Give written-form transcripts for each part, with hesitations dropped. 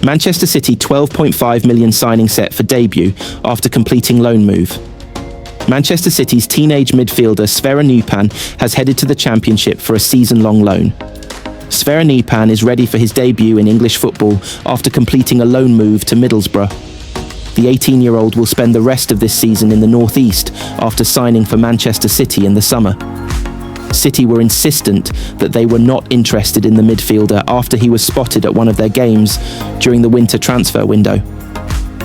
Manchester City £12.5 million signing set for debut after completing loan move. Manchester City's teenage midfielder Sverre Nipan has headed to the Championship for a season-long loan. Sverre Nipan is ready for his debut in English football after completing a loan move to Middlesbrough. The 18-year-old will spend the rest of this season in the northeast after signing for Manchester City in the summer. City were insistent that they were not interested in the midfielder after he was spotted at one of their games during the winter transfer window.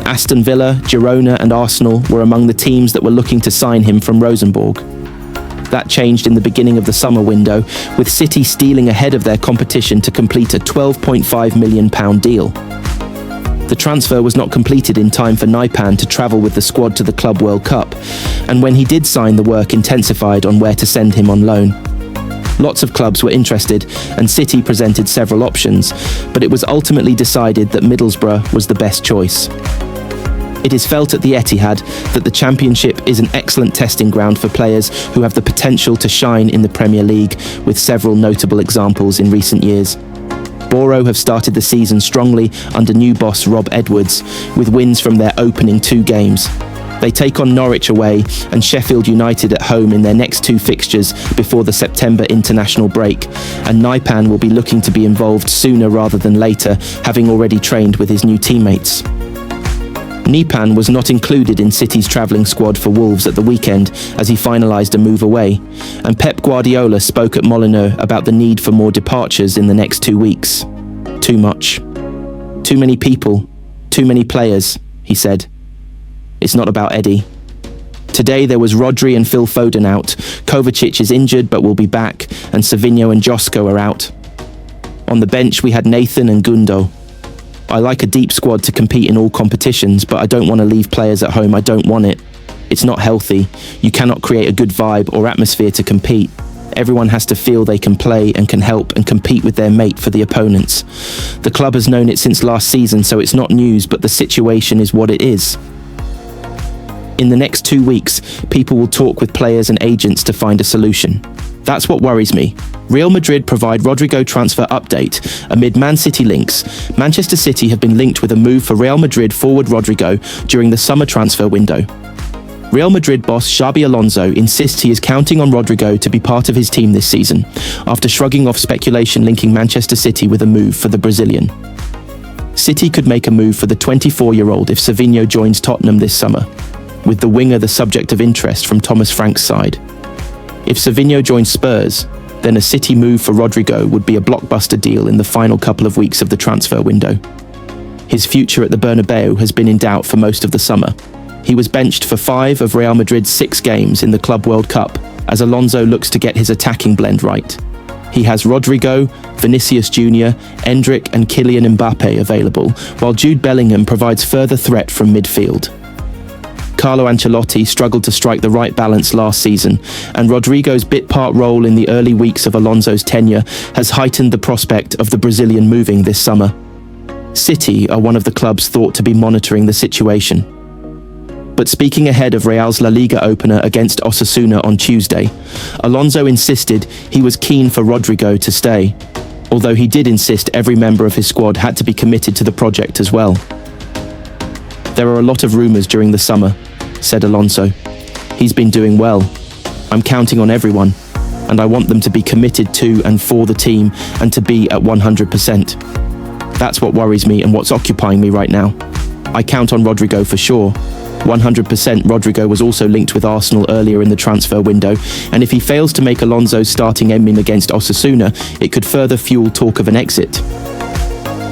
Aston Villa, Girona and Arsenal were among the teams that were looking to sign him from Rosenborg. That changed in the beginning of the summer window, with City stealing ahead of their competition to complete a £12.5 million deal. The transfer was not completed in time for Nipan to travel with the squad to the Club World Cup, and when he did sign, the work intensified on where to send him on loan. Lots of clubs were interested, and City presented several options, but it was ultimately decided that Middlesbrough was the best choice. It is felt at the Etihad that the Championship is an excellent testing ground for players who have the potential to shine in the Premier League, with several notable examples in recent years. Boro have started the season strongly under new boss Rob Edwards, with wins from their opening 2 games. They take on Norwich away and Sheffield United at home in their next 2 fixtures before the September international break, and Nipan will be looking to be involved sooner rather than later, having already trained with his new teammates. Nipan was not included in City's travelling squad for Wolves at the weekend as he finalised a move away, and Pep Guardiola spoke at Molineux about the need for more departures in the next 2 weeks. Too much. Too many people. Too many players, he said. It's not about Eddie. Today there was Rodri and Phil Foden out, Kovacic is injured but will be back, and Savinho and Josko are out. On the bench we had Nathan and Gundo. I like a deep squad to compete in all competitions, but I don't want to leave players at home. I don't want it. It's not healthy. You cannot create a good vibe or atmosphere to compete. Everyone has to feel they can play and can help and compete with their mate for the opponents. The club has known it since last season, so it's not news, but the situation is what it is. In the next 2 weeks, people will talk with players and agents to find a solution. That's what worries me. Real Madrid provide Rodrigo transfer update. Amid Man City links, Manchester City have been linked with a move for Real Madrid forward Rodrigo during the summer transfer window. Real Madrid boss Xabi Alonso insists he is counting on Rodrigo to be part of his team this season, after shrugging off speculation linking Manchester City with a move for the Brazilian. City could make a move for the 24-year-old if Savinho joins Tottenham this summer, with the winger the subject of interest from Thomas Frank's side. If Savinho joins Spurs, then a City move for Rodrigo would be a blockbuster deal in the final couple of weeks of the transfer window. His future at the Bernabeu has been in doubt for most of the summer. He was benched for 5 of Real Madrid's 6 games in the Club World Cup, as Alonso looks to get his attacking blend right. He has Rodrigo, Vinicius Jr., Endrick and Kylian Mbappe available, while Jude Bellingham provides further threat from midfield. Carlo Ancelotti struggled to strike the right balance last season, and Rodrigo's bit-part role in the early weeks of Alonso's tenure has heightened the prospect of the Brazilian moving this summer. City are one of the clubs thought to be monitoring the situation. But speaking ahead of Real's La Liga opener against Osasuna on Tuesday, Alonso insisted he was keen for Rodrigo to stay, although he did insist every member of his squad had to be committed to the project as well. There are a lot of rumours during the summer, said Alonso. He's been doing well. I'm counting on everyone, and I want them to be committed to and for the team and to be at 100%. That's what worries me and what's occupying me right now. I count on Rodrigo for sure. 100% Rodrigo was also linked with Arsenal earlier in the transfer window, and if he fails to make Alonso's starting aim against Osasuna, it could further fuel talk of an exit.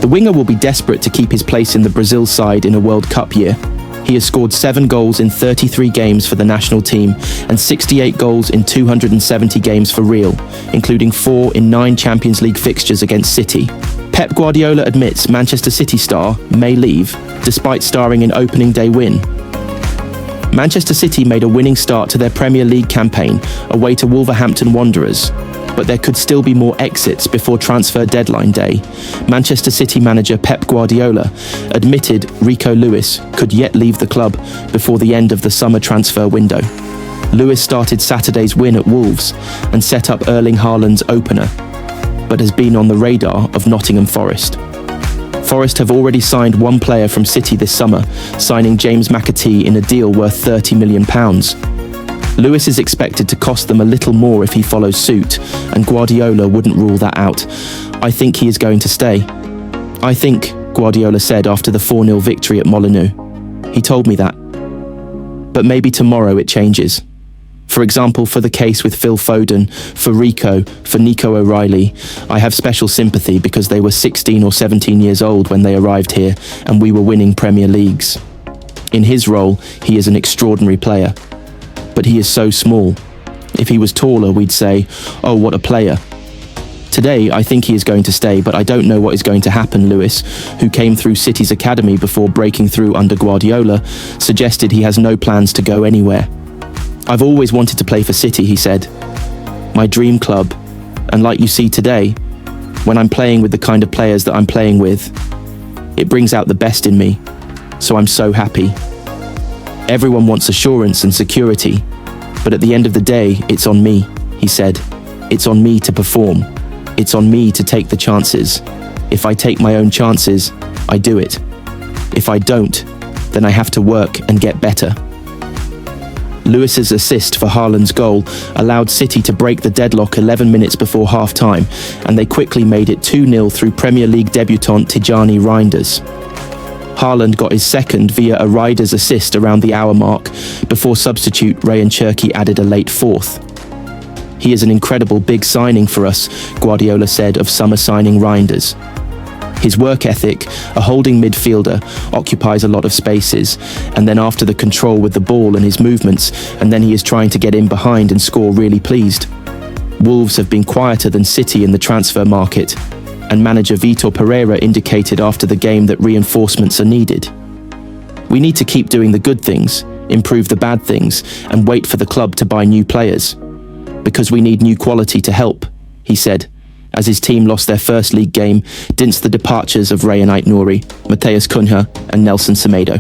The winger will be desperate to keep his place in the Brazil side in a World Cup year. He has scored 7 goals in 33 games for the national team and 68 goals in 270 games for Real, including 4 in 9 Champions League fixtures against City. Pep Guardiola admits Manchester City star may leave, despite starring in opening day win. Manchester City made a winning start to their Premier League campaign away to Wolverhampton Wanderers, but there could still be more exits before transfer deadline day. Manchester City manager Pep Guardiola admitted Rico Lewis could yet leave the club before the end of the summer transfer window. Lewis started Saturday's win at Wolves and set up Erling Haaland's opener, but has been on the radar of Nottingham Forest. Forest have already signed one player from City this summer, signing James McAtee in a deal worth £30 million. Lewis is expected to cost them a little more if he follows suit, and Guardiola wouldn't rule that out. I think he is going to stay. I think, Guardiola said after the 4-0 victory at Molineux. He told me that. But maybe tomorrow it changes. For example, for the case with Phil Foden, for Rico, for Nico O'Reilly, I have special sympathy because they were 16 or 17 years old when they arrived here and we were winning Premier Leagues. In his role, he is an extraordinary player. But he is so small. If he was taller, we'd say, oh, what a player. Today, I think he is going to stay, but I don't know what is going to happen. Lewis, who came through City's academy before breaking through under Guardiola, suggested he has no plans to go anywhere. I've always wanted to play for City, he said. My dream club. And like you see today, when I'm playing with the kind of players that I'm playing with, it brings out the best in me. So I'm so happy. Everyone wants assurance and security, but at the end of the day, it's on me, he said. It's on me to perform. It's on me to take the chances. If I take my own chances, I do it. If I don't, then I have to work and get better. Lewis's assist for Haaland's goal allowed City to break the deadlock 11 minutes before half-time, and they quickly made it 2-0 through Premier League debutant Tijjani Reinders. Haaland got his second via a Reinders assist around the hour mark, before substitute Rayan Cherki added a late fourth. He is an incredible big signing for us, Guardiola said of summer signing Reinders. His work ethic, a holding midfielder, occupies a lot of spaces, and then after the control with the ball and his movements, and then he is trying to get in behind and score, really pleased. Wolves have been quieter than City in the transfer market, and manager Vitor Pereira indicated after the game that reinforcements are needed. We need to keep doing the good things, improve the bad things, and wait for the club to buy new players. Because we need new quality to help, he said, as his team lost their first league game, dinst the departures of Rayan Aït-Nouri, Matheus Cunha and Nelson Semedo.